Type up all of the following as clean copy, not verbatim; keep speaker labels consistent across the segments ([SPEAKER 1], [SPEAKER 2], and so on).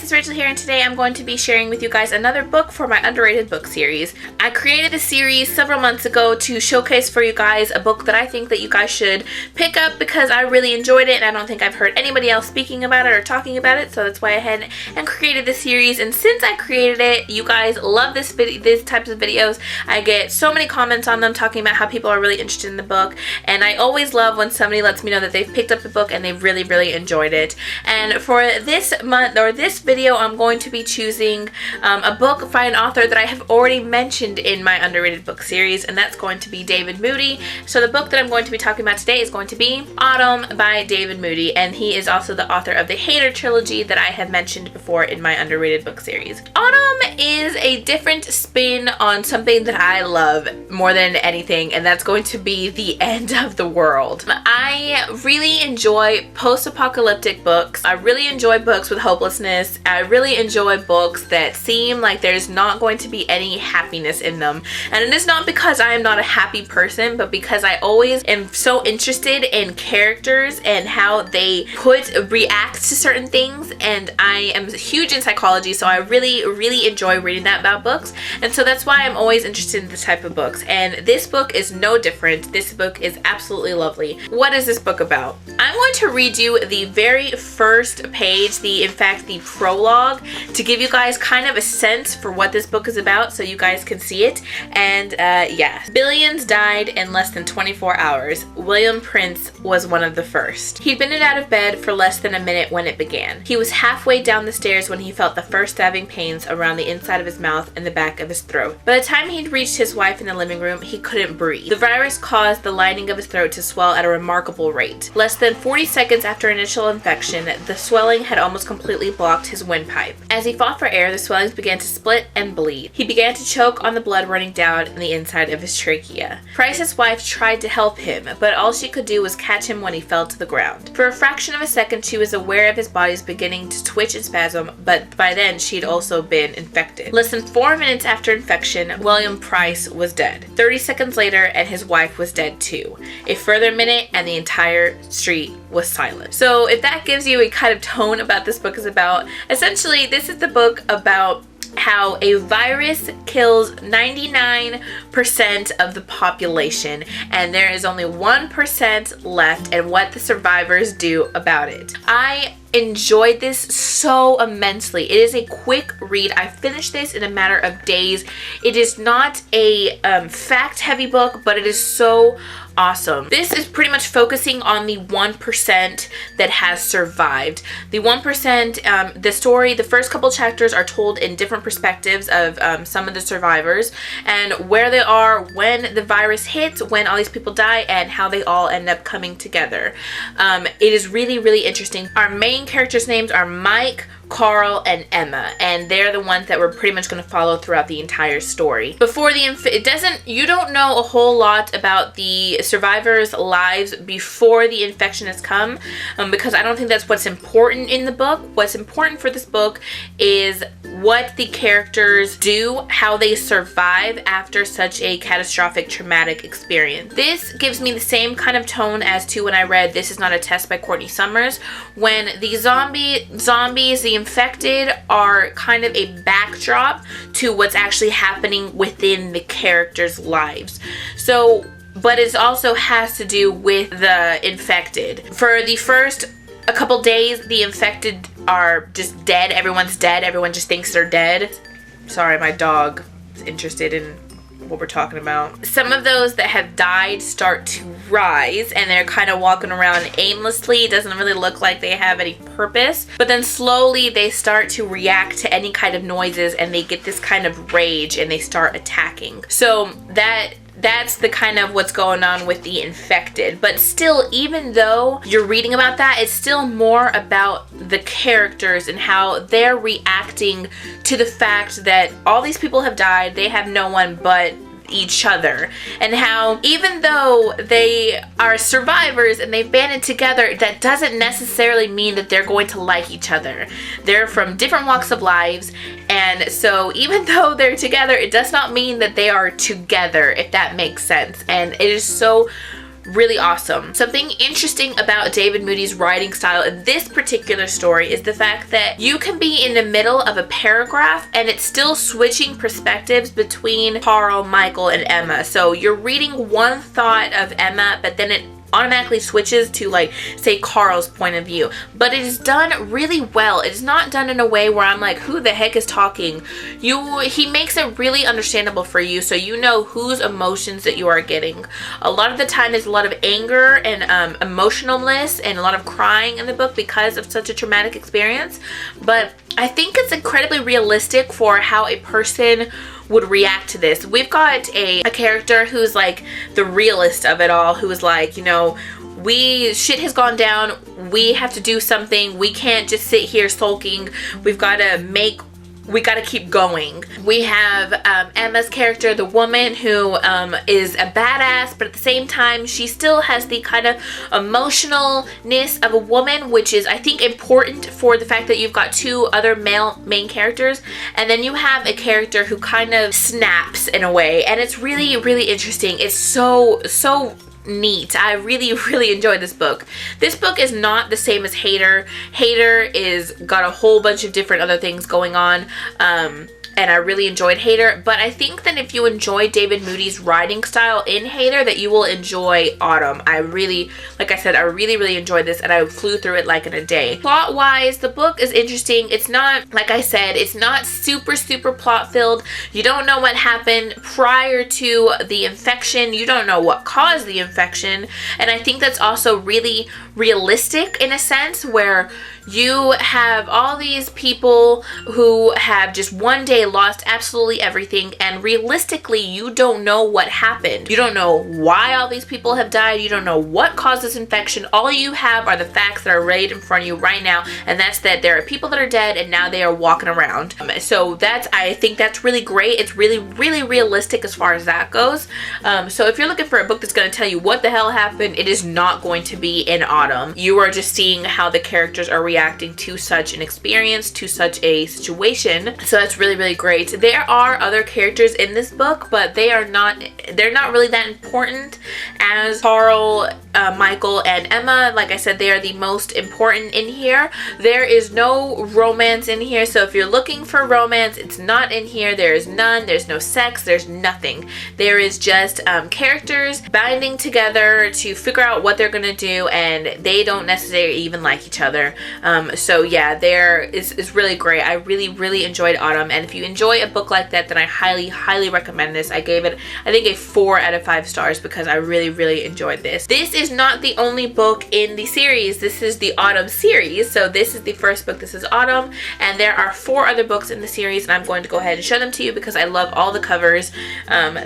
[SPEAKER 1] it's Rachel here, and today I'm going to be sharing with you guys another book for my underrated book series. I created a series several months ago to showcase for you guys a book that I think that you guys should pick up because I really enjoyed it and I don't think I've heard anybody else speaking about it or talking about it, so that's why I went and created this series. And since I created it, you guys love these types of videos. I get so many comments on them talking about how people are really interested in the book, and I always love when somebody lets me know that they've picked up the book and they've really enjoyed it. And for this month or this video, I'm going to be choosing a book by an author that I have already mentioned in my underrated book series, and that's going to be David Moody. So the book that I'm going to be talking about today is going to be Autumn by David Moody, and he is also the author of the Hater trilogy that I have mentioned before in my underrated book series. Autumn is a different spin on something that I love more than anything, and that's going to be the end of the world. I really enjoy post-apocalyptic books. I really enjoy books with hopelessness. I really enjoy books that seem like there's not going to be any happiness in them. And it is not because I am not a happy person, but because I always am so interested in characters and how they react to certain things, and I am huge in psychology, so I really enjoy reading that about books, and so that's why I'm always interested in this type of books, and this book is no different. This book is absolutely lovely. What is this book about? I'm going to read you the very first page, in fact the prologue, to give you guys kind of a sense for what this book is about so you guys can see it. And yeah. Billions died in less than 24 hours. William Prince was one of the first. He'd been out of bed for less than a minute when it began. He was halfway down the stairs when he felt the first stabbing pains around the inside of his mouth and the back of his throat. By the time he'd reached his wife in the living room, he couldn't breathe. The virus caused the lining of his throat to swell at a remarkable rate. Less than 40 seconds after initial infection, the swelling had almost completely blocked his windpipe. As he fought for air, the swellings began to split and bleed. He began to choke on the blood running down the inside of his trachea. Price's wife tried to help him, but all she could do was catch him when he fell to the ground. For a fraction of a second, she was aware of his body's beginning to twitch and spasm, but by then she'd also been infected. Less than 4 minutes after infection, William Price was dead. 30 seconds later, and his wife was dead too. A further minute, and the entire street was silent. So if that gives you a kind of tone about this book is about, essentially this is the book about how a virus kills 99% of the population and there is only 1% left, and what the survivors do about it. I enjoyed this so immensely. It is a quick read. I finished this in a matter of days. It is not a fact-heavy book, but it is so awesome. This is pretty much focusing on the 1% that has survived. The 1%, the story, the first couple chapters are told in different perspectives of some of the survivors and where they are when the virus hits, when all these people die, and how they all end up coming together. It is really interesting. Our main characters' names are Mike, Carl, and Emma, and they're the ones that we're pretty much going to follow throughout the entire story. Before you don't know a whole lot about the survivors' lives before the infection has come, because I don't think that's what's important in the book. What's important for this book is what the characters do, how they survive after such a catastrophic traumatic experience. This gives me the same kind of tone as to when I read This Is Not a Test by Courtney Summers, when the zombies, the infected, are kind of a backdrop to what's actually happening within the characters' lives. So, but it also has to do with the infected. For the first a couple days, the infected are just dead. Everyone's dead. Everyone just thinks they're dead. Sorry, my dog is interested in what we're talking about. Some of those that have died start to rise, and they're kind of walking around aimlessly. It doesn't really look like they have any purpose, but then slowly they start to react to any kind of noises, and they get this kind of rage and they start attacking. So that's the kind of what's going on with the infected. But still, even though you're reading about that, it's still more about the characters and how they're reacting to the fact that all these people have died. They have no one but each other, and how even though they are survivors and they've banded together, that doesn't necessarily mean that they're going to like each other. They're from different walks of lives, and so even though they're together, it does not mean that they are together, if that makes sense. And it is so really awesome. Something interesting about David Moody's writing style in this particular story is the fact that you can be in the middle of a paragraph and it's still switching perspectives between Carl, Michael, and Emma. So you're reading one thought of Emma, but then it automatically switches to, like, say, Carl's point of view. But it is done really well. It is not done in a way where I'm like, who the heck is talking? He makes it really understandable for you, so you know whose emotions that you are getting. A lot of the time there's a lot of anger and emotionalness and a lot of crying in the book because of such a traumatic experience. But I think it's incredibly realistic for how a person would react to this. We've got a character who's like the realist of it all, who is like, you know, shit has gone down, we have to do something, we can't just sit here sulking, we gotta keep going. We have Emma's character, the woman who is a badass, but at the same time she still has the kind of emotionalness of a woman, which is, I think, important for the fact that you've got two other male main characters. And then you have a character who kind of snaps in a way, and it's really, really interesting. It's so neat. I really enjoyed this book. This book is not the same as Hater. Hater is got a whole bunch of different other things going on, and I really enjoyed Hater. But I think that if you enjoy David Moody's writing style in Hater, that you will enjoy Autumn. Like I said, I really enjoyed this, and I flew through it like in a day. Plot wise, the book is interesting. It's not, like I said, it's not super plot filled. You don't know what happened prior to the infection. You don't know what caused the infection. And I think that's also really realistic in a sense, where you have all these people who have just one day lost absolutely everything, and realistically you don't know what happened. You don't know why all these people have died. You don't know what caused this infection. All you have are the facts that are right in front of you right now, and that's that there are people that are dead and now they are walking around. So I think that's really great. It's really realistic as far as that goes. So if you're looking for a book that's going to tell you what the hell happened, it is not going to be in Autumn. You are just seeing how the characters are reacting to such an experience, to such a situation. So that's really great. There are other characters in this book, but they're not really that important as Carl, Michael, and Emma. Like I said, they are the most important in here. There is no romance in here, so if you're looking for romance, it's not in here. There is none. There's no sex. There's nothing. There is just characters binding together to figure out what they're gonna do, and they don't necessarily even like each other. So yeah, it's really great. I really enjoyed Autumn, and if you enjoy a book like that, then I highly recommend this. I gave it, I think, a 4 out of 5 stars because I really enjoyed this. This is not the only book in the series. This is the Autumn series. So this is the first book. This is Autumn, and there are 4 other books in the series, and I'm going to go ahead and show them to you because I love all the covers.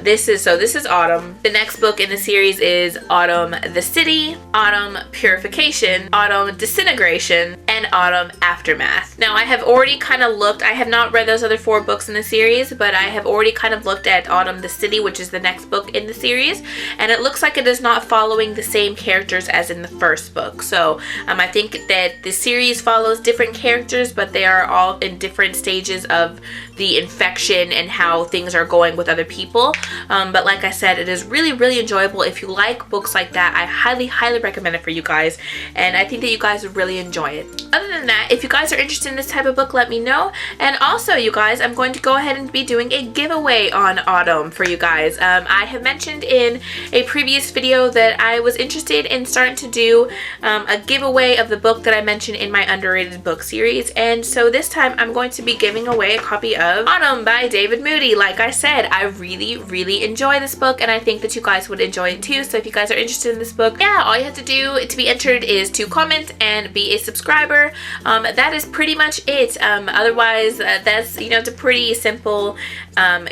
[SPEAKER 1] This is Autumn. The next book in the series is Autumn the City, Autumn Purification, Autumn Disintegration, and Autumn Aftermath. Now I have already kind of looked, I have not read those other 4 books in the series, but I have already kind of looked at Autumn the City, which is the next book in the series, and it looks like it is not following the same characters as in the first book. So I think that the series follows different characters, but they are all in different stages of the infection and how things are going with other people. But like I said, it is really enjoyable. If you like books like that, I highly recommend it for you guys, and I think that you guys would really enjoy it. Other than that, if you guys are interested in this type of book, let me know. And also, you guys, I'm going to go ahead and be doing a giveaway on Autumn for you guys. I have mentioned in a previous video that I was interested in starting to do a giveaway of the book that I mentioned in my underrated book series, and so this time I'm going to be giving away a copy of Autumn by David Moody. Like I said, I really enjoy this book, and I think that you guys would enjoy it too. So if you guys are interested in this book, yeah, all you have to do to be entered is to comment and be a subscriber. That is pretty much it. Otherwise, that's, you know, it's a pretty simple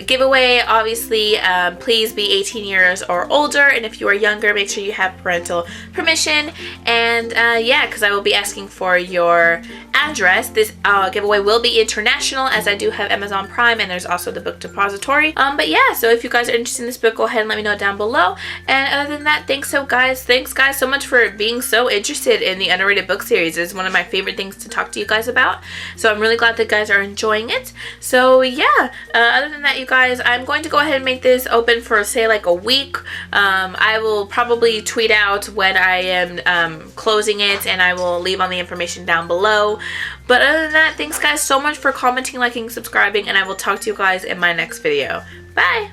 [SPEAKER 1] giveaway. Obviously, please be 18 years or older, and if you are younger, make sure you have parental permission. And yeah, because I will be asking for your address. This giveaway will be international, as I do have Amazon Prime, and there's also the book depository. But yeah, so if you guys are interested in this book, go ahead and let me know down below. And other than that, thanks guys so much for being so interested in the underrated book series. It's one of my favorite things to talk to you guys about, so I'm really glad that you guys are enjoying it. So yeah, other than that, you guys, I'm going to go ahead and make this open for, say, like a week. I will probably tweet out when I am closing it, and I will leave all the information down below. But other than that, thanks guys so much for commenting, liking, subscribing, and I will talk to you guys in my next video. Bye!